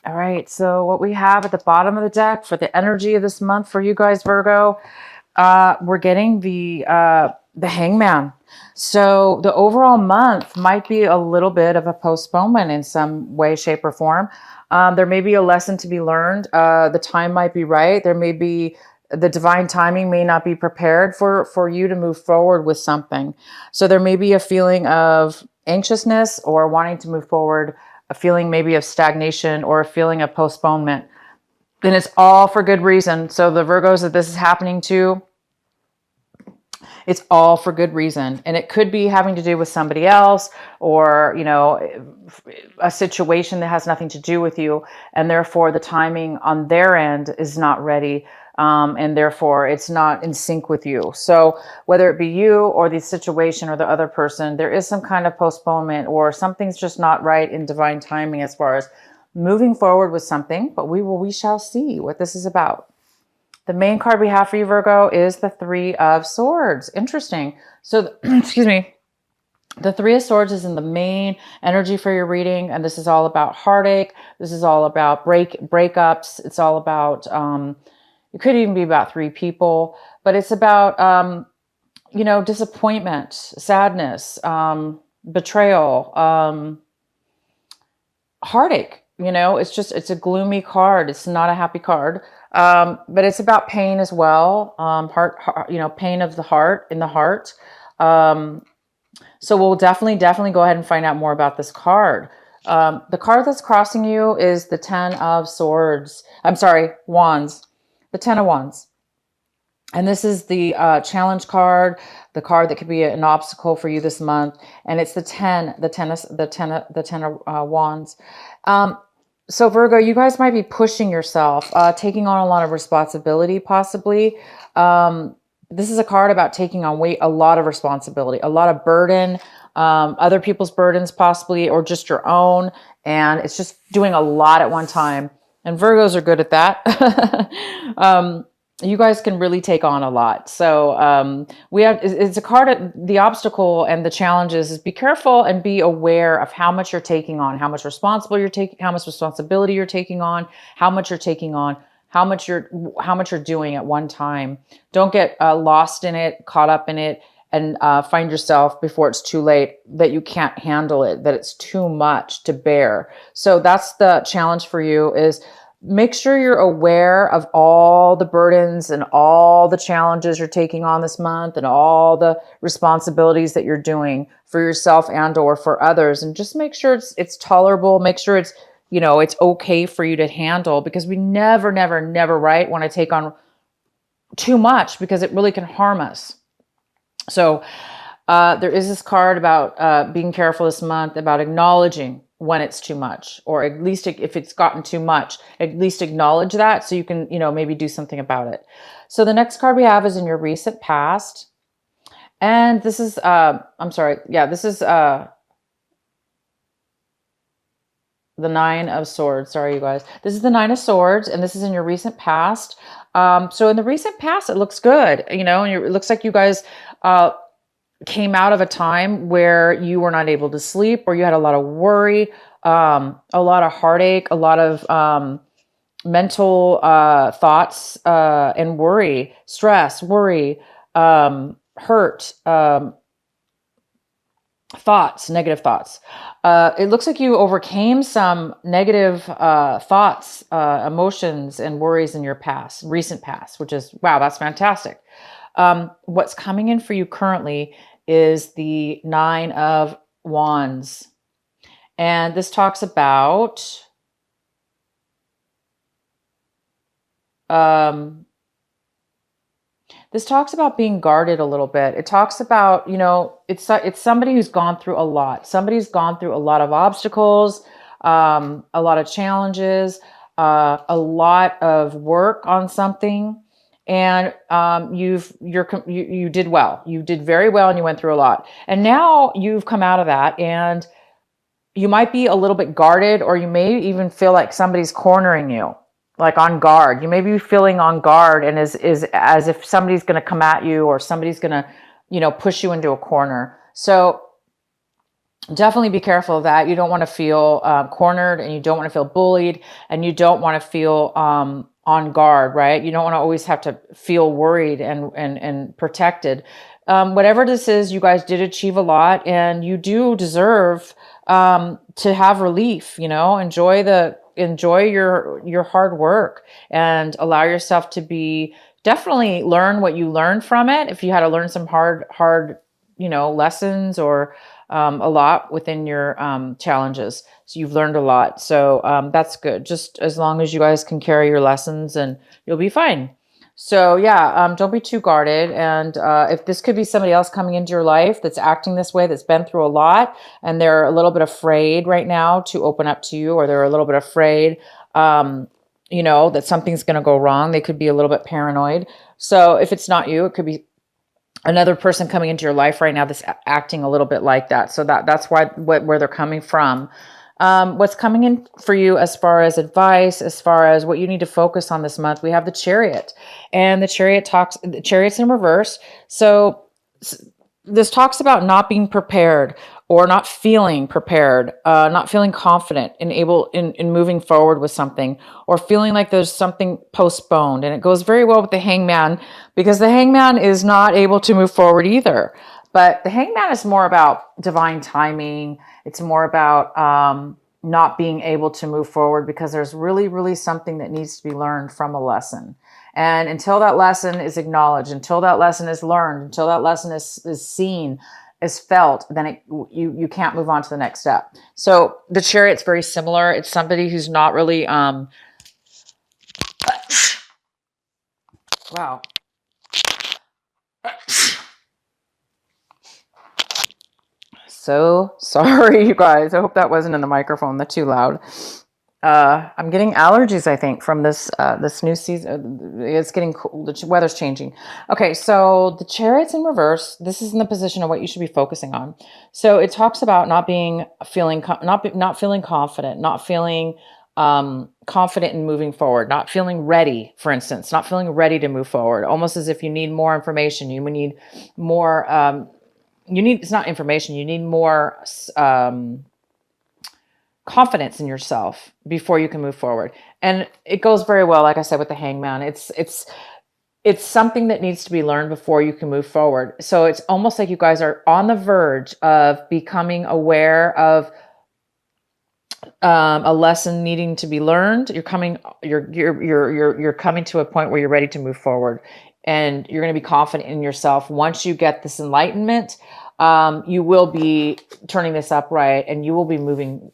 All right, so what we have at the bottom of the deck for the energy of this month for you guys, Virgo, we're getting the Hangman. So the overall month might be a little bit of a postponement in some way, shape, or form. There may be a lesson to be learned. The time might be right. There may be the divine timing may not be prepared for you to move forward with something. So there may be a feeling of anxiousness or wanting to move forward, a feeling maybe of stagnation or a feeling of postponement. And it's all for good reason. So the Virgos that this is happening to, it's all for good reason. And it could be having to do with somebody else or, a situation that has nothing to do with you. And therefore the timing on their end is not ready. And therefore it's not in sync with you. So whether it be you or the situation or the other person, there is some kind of postponement or something's just not right in divine timing as far as moving forward with something, but we shall see what this is about. The main card we have for you, Virgo, is the Three of Swords. Interesting. So, excuse me. The Three of Swords is in the main energy for your reading, and this is all about heartache. This is all about breakups. It's all about, it could even be about three people, but it's about, disappointment, sadness, betrayal, heartache. It's a gloomy card. It's not a happy card. But it's about pain as well. Pain of the heart, in the heart. So we'll definitely go ahead and find out more about this card. The card that's crossing you is the Ten of Swords. I'm sorry, Wands. The Ten of Wands. And this is the challenge card, the card that could be an obstacle for you this month. And it's the ten of Wands. So Virgo, you guys might be pushing yourself, taking on a lot of responsibility, possibly. This is a card about taking on a lot of responsibility, a lot of burden, other people's burdens possibly, or just your own. And it's just doing a lot at one time. And Virgos are good at that. You guys can really take on a lot. So it's a card, the obstacle and the challenges is be careful and be aware of how much you're taking on, how much responsibility you're taking on, how much you're taking on, how much you're doing at one time. Don't get lost in it, caught up in it, and find yourself before it's too late that you can't handle it, that it's too much to bear. So that's the challenge for you is make sure you're aware of all the burdens and all the challenges you're taking on this month and all the responsibilities that you're doing for yourself and or for others. And just make sure it's tolerable. Make sure it's, it's okay for you to handle, because we never want to take on too much because it really can harm us. So there is this card about being careful this month, about acknowledging when it's too much, or at least if it's gotten too much, at least acknowledge that so you can, maybe do something about it. So the next card we have is in your recent past. And this is, this is the Nine of Swords. Sorry, you guys. This is the Nine of Swords, and this is in your recent past. So in the recent past, it looks good, and it looks like you guys, came out of a time where you were not able to sleep, or you had a lot of worry, a lot of heartache, a lot of mental thoughts and worry, stress, worry, hurt, thoughts, negative thoughts. It looks like you overcame some negative thoughts, emotions, and worries in your recent past, which is, wow, that's fantastic. What's coming in for you currently is the Nine of Wands. And this talks about being guarded a little bit. It talks about, it's somebody who's gone through a lot. Somebody's gone through a lot of obstacles, a lot of challenges, a lot of work on something. And you did well. You did very well, and you went through a lot. And now you've come out of that, and you might be a little bit guarded, or you may even feel like somebody's cornering you, like on guard. You may be feeling on guard, and is as if somebody's going to come at you, or somebody's going to, push you into a corner. So definitely be careful of that. You don't want to feel cornered, and you don't want to feel bullied, and you don't want to feel on guard, right? You don't want to always have to feel worried and protected. Whatever this is, you guys did achieve a lot, and you do deserve to have relief. You know, enjoy your hard work, and allow yourself to be, definitely learn what you learned from it. If you had to learn some hard lessons, or a lot within your challenges. So you've learned a lot. So that's good. Just as long as you guys can carry your lessons, and you'll be fine. So yeah, don't be too guarded. And if this could be somebody else coming into your life that's acting this way, that's been through a lot, and they're a little bit afraid right now to open up to you, or they're a little bit afraid, that something's going to go wrong. They could be a little bit paranoid. So if it's not you, it could be another person coming into your life right now that's acting a little bit like that. So that's where they're coming from. What's coming in for you as far as advice, as far as what you need to focus on this month, we have the Chariot, and the Chariot's in reverse. So this talks about not being prepared, or not feeling prepared, not feeling confident in moving forward with something, or feeling like there's something postponed. And it goes very well with the Hangman, because the Hangman is not able to move forward either. But the Hangman is more about divine timing. It's more about not being able to move forward because there's really, really something that needs to be learned from a lesson. And until that lesson is acknowledged, until that lesson is learned, until that lesson is seen, is felt, then you can't move on to the next step. So the Chariot's very similar. It's somebody who's not really wow. So sorry, you guys. I hope that wasn't in the microphone. That's too loud. I'm getting allergies, I think, from this new season. It's getting cool. The weather's changing. Okay, so the Chariot's in reverse. This is in the position of what you should be focusing on. So it talks about not feeling confident, not feeling confident in moving forward, not feeling ready, for instance, not feeling ready to move forward, almost as if you need more information. You need more, it's not information, you need more confidence in yourself before you can move forward. And it goes very well, like I said, with the Hangman. It's something that needs to be learned before you can move forward. So it's almost like you guys are on the verge of becoming aware of a lesson needing to be learned. You're coming to a point where you're ready to move forward, and you're going to be confident in yourself. Once you get this enlightenment, you will be turning this upright, and you will be moving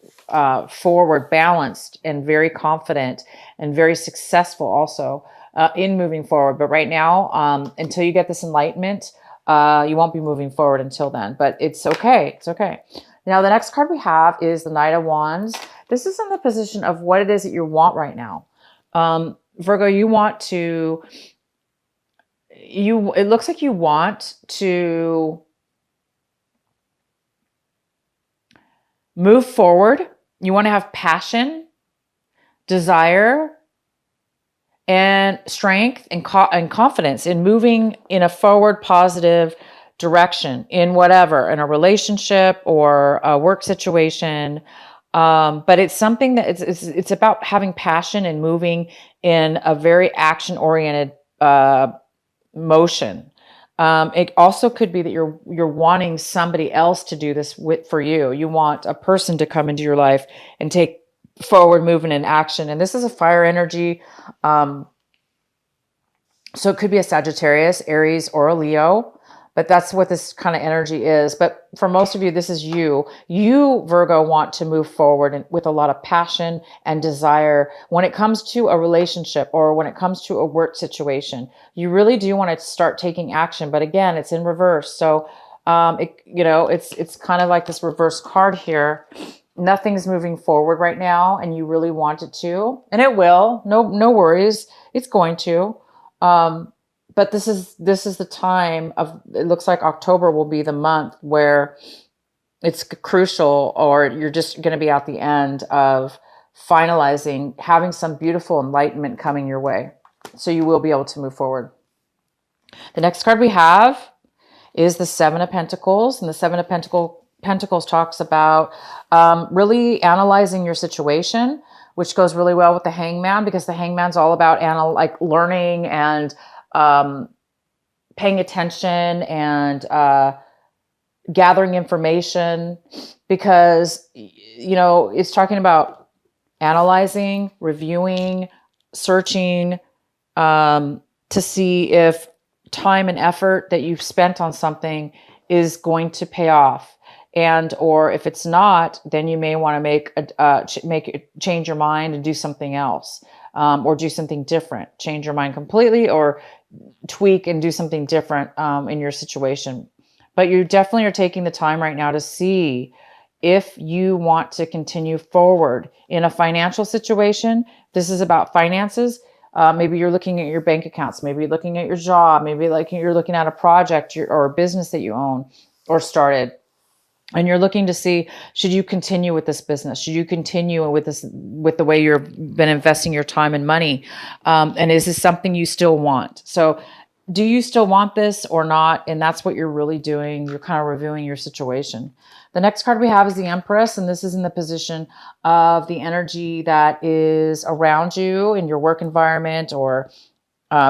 forward, balanced and very confident and very successful also in moving forward. But right now, until you get this enlightenment, you won't be moving forward until then. But it's okay. It's okay. Now, the next card we have is the Knight of Wands. This is in the position of what it is that you want right now. Virgo, it looks like you want to move forward. You want to have passion, desire, and strength and confidence in moving in a forward, positive direction in whatever, in a relationship or a work situation. But it's something that it's about having passion and moving in a very action-oriented motion. It also could be that you're wanting somebody else to do this for you. You want a person to come into your life and take forward movement and action. And this is a fire energy. So it could be a Sagittarius, Aries, or a Leo. But that's what this kind of energy is. But for most of you, this is you. You, Virgo, want to move forward with a lot of passion and desire when it comes to a relationship or when it comes to a work situation. You really do want to start taking action. But again, it's in reverse. So, it's kind of like this reverse card here. Nothing's moving forward right now, and you really want it to. And it will. No worries. It's going to. But this is the time of, it looks like October will be the month where it's crucial, or you're just going to be at the end of finalizing, having some beautiful enlightenment coming your way. So you will be able to move forward. The next card we have is the Seven of Pentacles. And the Seven of Pentacles talks about really analyzing your situation, which goes really well with the Hangman, because the Hangman's all about like learning and paying attention and gathering information, because it's talking about analyzing, reviewing, searching, to see if time and effort that you've spent on something is going to pay off. And or if it's not, then you may want to change your mind and do something else, or do something different. Change your mind completely, or tweak and do something different in your situation. But you definitely are taking the time right now to see if you want to continue forward in a financial situation. This is about finances. Maybe you're looking at your bank accounts. Maybe you're looking at your job. Maybe like you're looking at a project or a business that you own or started. And you're looking to see, should you continue with this business? Should you continue with the way you've been investing your time and money? And is this something you still want? So do you still want this or not? And that's what you're really doing. You're kind of reviewing your situation. The next card we have is the Empress, and this is in the position of the energy that is around you in your work environment, or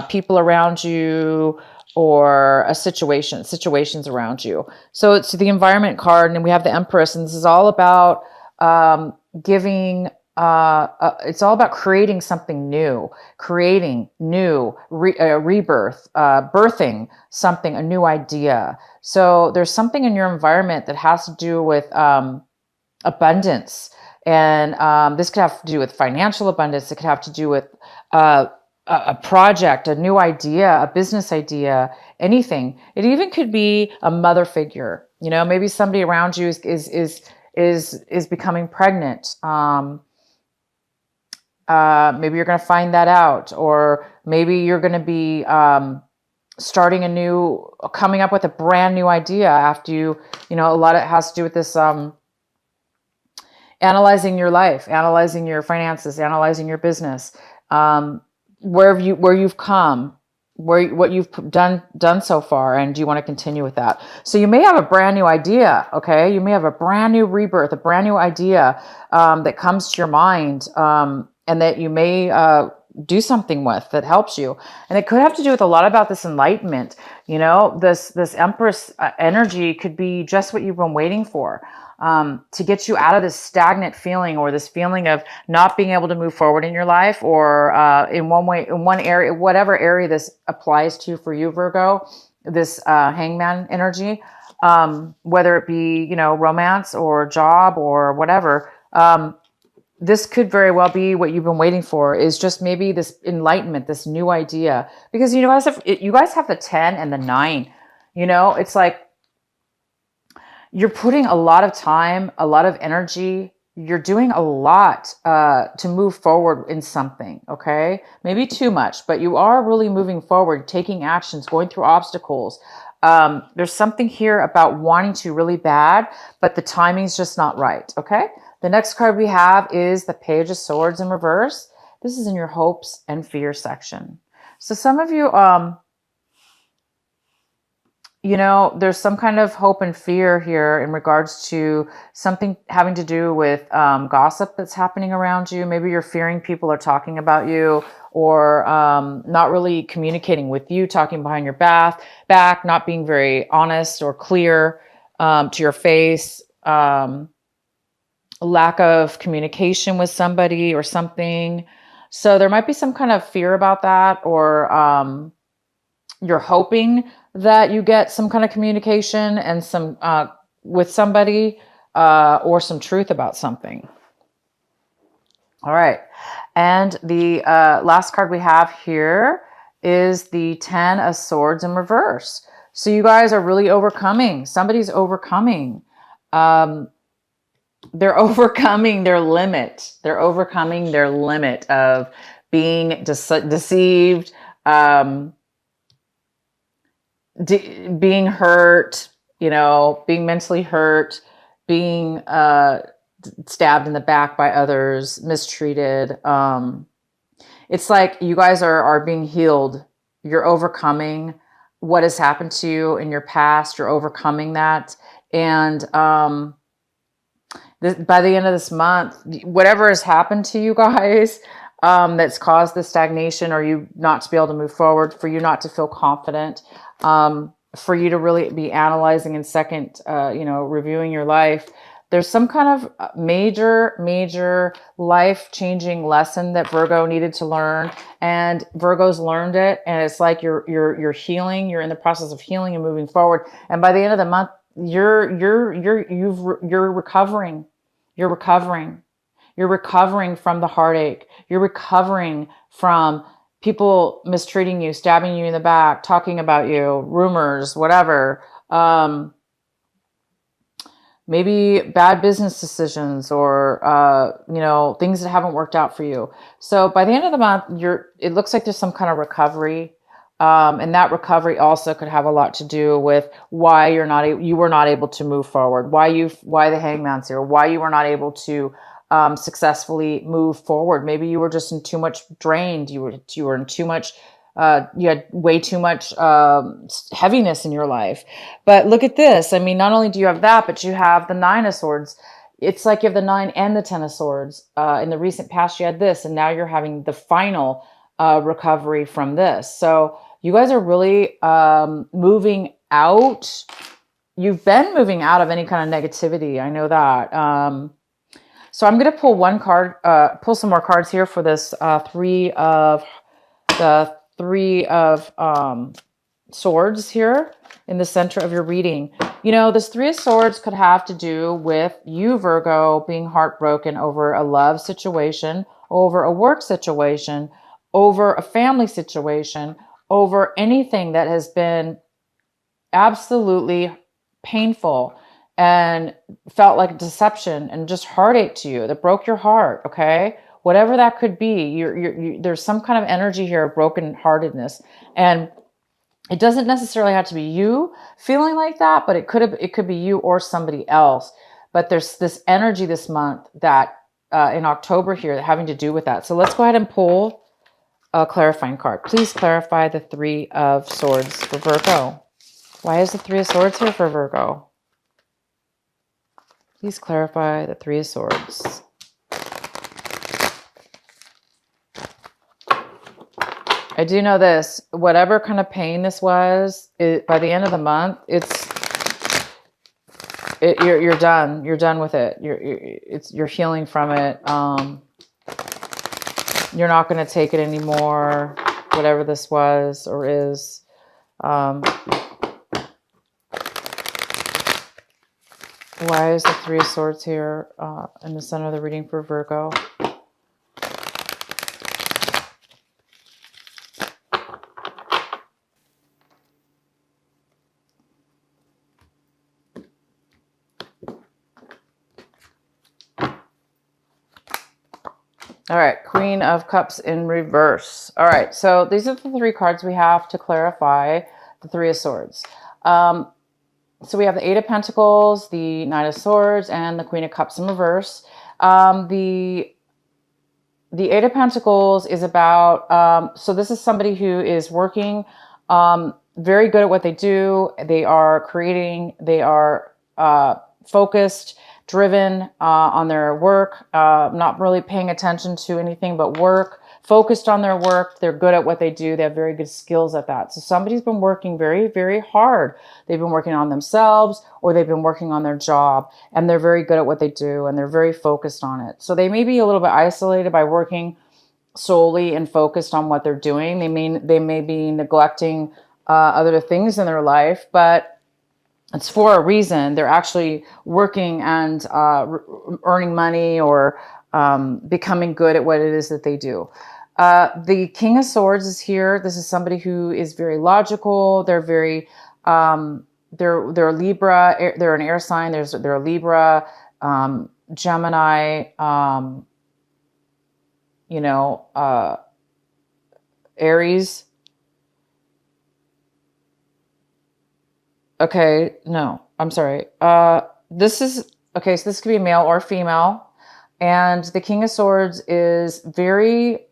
people around you, or situations around you. So it's the environment card, and we have the Empress, and this is all about giving. It's all about creating something new, rebirth, birthing something, a new idea. So there's something in your environment that has to do with abundance, and this could have to do with financial abundance. It could have to do with a project, a new idea, a business idea, anything. It even could be a mother figure. Maybe somebody around you is becoming pregnant. Maybe you're going to find that out, or maybe you're going to be coming up with a brand new idea after a lot of it has to do with this analyzing your life, analyzing your finances, analyzing your business, where you've come, what you've done so far, and do you want to continue with that? So you may have a brand new idea, okay? You may have a brand new rebirth, a brand new idea that comes to your mind, and that you may do something with that helps you. And it could have to do with a lot about this enlightenment. This Empress energy could be just what you've been waiting for, to get you out of this stagnant feeling, or this feeling of not being able to move forward in your life, or in one area, whatever area this applies to for you, Virgo, this Hangman energy, whether it be, romance or job or whatever. This could very well be what you've been waiting for, is just maybe this enlightenment, this new idea, because you guys have the 10 and the 9. It's like you're putting a lot of time, a lot of energy. You're doing a lot to move forward in something, okay? Maybe too much, but you are really moving forward, taking actions, going through obstacles. There's something here about wanting to really bad, but the timing's just not right, okay? The next card we have is the Page of Swords in reverse. This is in your hopes and fears section. So some of you, there's some kind of hope and fear here in regards to something having to do with gossip that's happening around you. Maybe you're fearing people are talking about you, or not really communicating with you, talking behind your back, not being very honest or clear to your face. Lack of communication with somebody or something. So there might be some kind of fear about that, or you're hoping that you get some kind of communication and some with somebody, or some truth about something. All right. And the last card we have here is the 10 of Swords in reverse. So you guys are really overcoming. Somebody's overcoming. They're overcoming their limit. They're overcoming their limit of being deceived, being hurt, being mentally hurt, being stabbed in the back by others, mistreated. It's like you guys are being healed. You're overcoming what has happened to you in your past. You're overcoming that. And by the end of this month, whatever has happened to you guys that's caused the stagnation, or you not to be able to move forward, for you not to feel confident, for you to really be analyzing and second, reviewing your life. There's some kind of major life-changing lesson that Virgo needed to learn, and Virgo's learned it. And it's like you're healing. You're in the process of healing and moving forward. And by the end of the month, you're recovering. You're recovering. You're recovering from the heartache. You're recovering from people mistreating you, stabbing you in the back, talking about you, rumors, whatever. Maybe bad business decisions, or things that haven't worked out for you. So by the end of the month, it looks like there's some kind of recovery, and that recovery also could have a lot to do with why you were not able to move forward, why the Hangman's here, why you were not able to successfully move forward. Maybe you were just in too much drained. You were in too much. You had way too much heaviness in your life. But look at this. I mean, not only do you have that, but you have the Nine of Swords. It's like you have the 9 and the 10 of Swords. In the recent past, you had this, and now you're having the final recovery from this. So you guys are really moving out. You've been moving out of any kind of negativity. I know that. So I'm going to pull some more cards here for this Three of Swords here in the center of your reading. This Three of Swords could have to do with you, Virgo, being heartbroken over a love situation, over a work situation, over a family situation, over anything that has been absolutely painful and felt like deception and just heartache to you, that broke your heart. Okay. Whatever that could be, there's some kind of energy here of brokenheartedness, and it doesn't necessarily have to be you feeling like that, but it could be you or somebody else. But there's this energy this month that in October here having to do with that. So let's go ahead and pull a clarifying card. Please clarify the Three of Swords for Virgo. Why is the Three of Swords here for Virgo? Please clarify the Three of Swords. I do know this, whatever kind of pain this was, by the end of the month, you're done. You're done with it. You're healing from it. You're not going to take it anymore, whatever this was or is. Why is the Three of Swords here in the center of the reading for Virgo? All right, Queen of Cups in reverse. All right, so these are the 3 cards we have to clarify the Three of Swords. So we have the Eight of Pentacles, the Knight of Swords, and the Queen of Cups in reverse. The Eight of Pentacles is about, so this is somebody who is working, very good at what they do. They are creating, they are focused, driven on their work, not really paying attention to anything but work, focused on their work. They're good at what they do. They have very good skills at that. So somebody's been working very, very hard. They've been working on themselves, or they've been working on their job, and they're very good at what they do, and they're very focused on it. So they may be a little bit isolated by working solely and focused on what they're doing. They may be neglecting other things in their life, but it's for a reason. They're actually working and earning money, or becoming good at what it is that they do. The King of Swords is here. This is somebody who is very logical. They're very, they're a Libra. They're an air sign. They're a Libra, Gemini, Aries. Okay, no, I'm sorry. This is, okay, so this could be male or female. And the King of Swords is very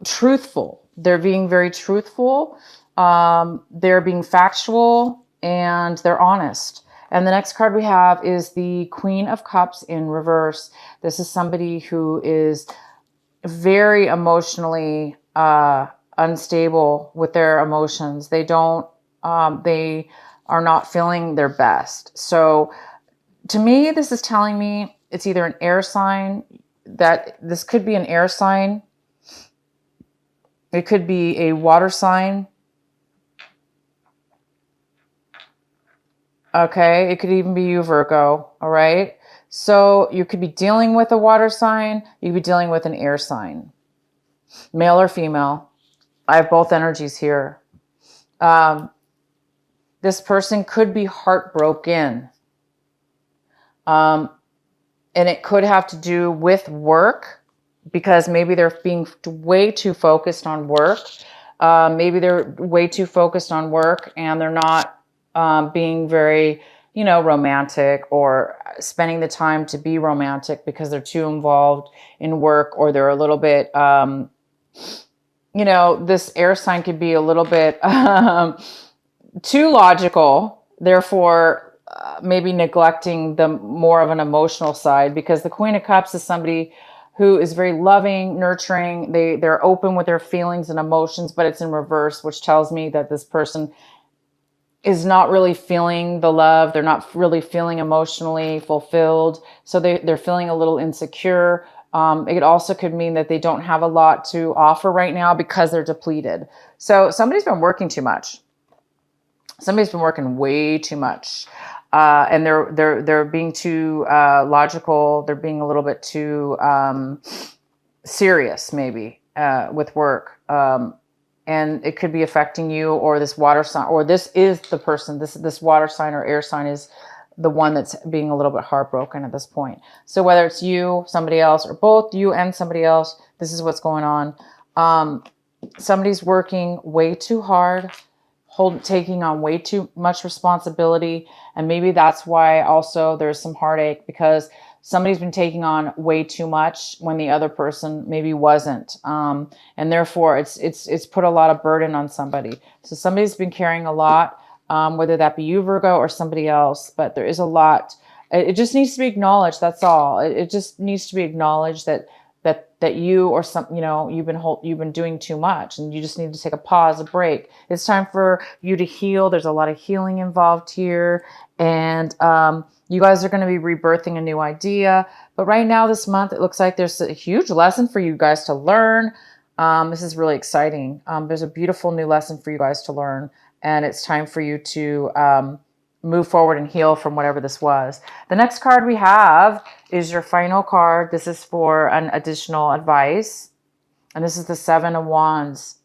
truthful. They're being very truthful. They're being factual. and they're honest. And the next card we have is the Queen of Cups in reverse. This is somebody who is very emotionally unstable with their emotions. They are not feeling their best. So to me, this is telling me it's either an air sign, that this could be an air sign. It could be a water sign. Okay, it could even be you, Virgo. All right. So you could be dealing with a water sign. You could be dealing with an air sign, male or female. I have both energies here. This person could be heartbroken. And it could have to do with work, because maybe they're being way too focused on work. Maybe they're way too focused on work and they're not being very, romantic, or spending the time to be romantic because they're too involved in work, or they're a little bit, this air sign could be a little bit too logical, therefore maybe neglecting the more of an emotional side, because the Queen of Cups is somebody who is very loving, nurturing. They're open with their feelings and emotions, but it's in reverse, which tells me that this person is not really feeling the love. They're not really feeling emotionally fulfilled. So they're feeling a little insecure. It also could mean that they don't have a lot to offer right now because they're depleted. So somebody's been working too much. Somebody's been working way too much. And they're being too logical. They're being a little bit too serious, maybe, with work. And it could be affecting you, or this water sign, or this is the person. This water sign or air sign is the one that's being a little bit heartbroken at this point. So whether it's you, somebody else, or both you and somebody else, this is what's going on. Somebody's working way too hard, taking on way too much responsibility. And maybe that's why also there's some heartache, because somebody's been taking on way too much when the other person maybe wasn't. And therefore it's put a lot of burden on somebody. So somebody's been carrying a lot, whether that be you, Virgo, or somebody else, but there is a lot. It just needs to be acknowledged. That's all. It just needs to be acknowledged that you, or some, you've been doing too much, and you just need to take a pause, a break. It's time for you to heal. There's a lot of healing involved here. And, you guys are going to be rebirthing a new idea. But right now, this month, it looks like there's a huge lesson for you guys to learn. This is really exciting. There's a beautiful new lesson for you guys to learn. And it's time for you to move forward and heal from whatever this was. The next card we have is your final card. This is for an additional advice. And this is the Seven of Wands.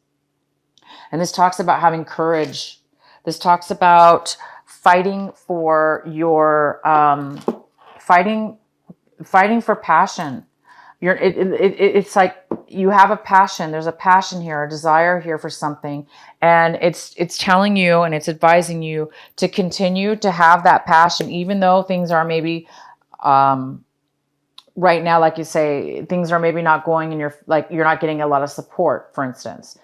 And this talks about having courage. This talks about fighting for your fighting for passion. It's like you have a passion. There's a passion here, a desire here for something, and it's telling you and it's advising you to continue to have that passion, even though things are maybe right now, like you say, things are maybe not going in your, like you're not getting a lot of support, for instance.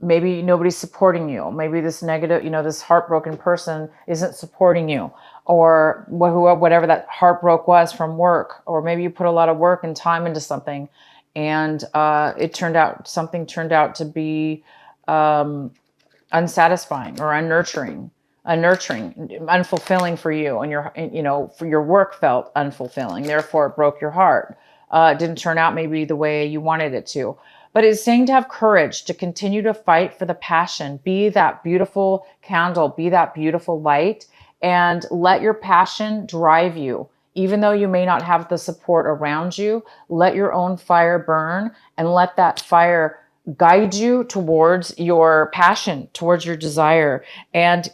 Maybe nobody's supporting you. Maybe this negative, this heartbroken person isn't supporting you, or whatever that heartbreak was from work, or maybe you put a lot of work and time into something, and something turned out to be unsatisfying or unnurturing, unfulfilling for you, and for your work felt unfulfilling. Therefore, it broke your heart. It didn't turn out maybe the way you wanted it to. But it's saying to have courage, to continue to fight for the passion. Be that beautiful candle, be that beautiful light, and let your passion drive you. Even though you may not have the support around you, let your own fire burn, and let that fire guide you towards your passion, towards your desire. And,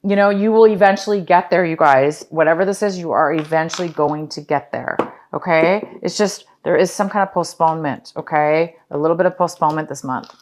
you will eventually get there, you guys. Whatever this is, you are eventually going to get there. Okay? It's just, there is some kind of postponement, okay? A little bit of postponement this month.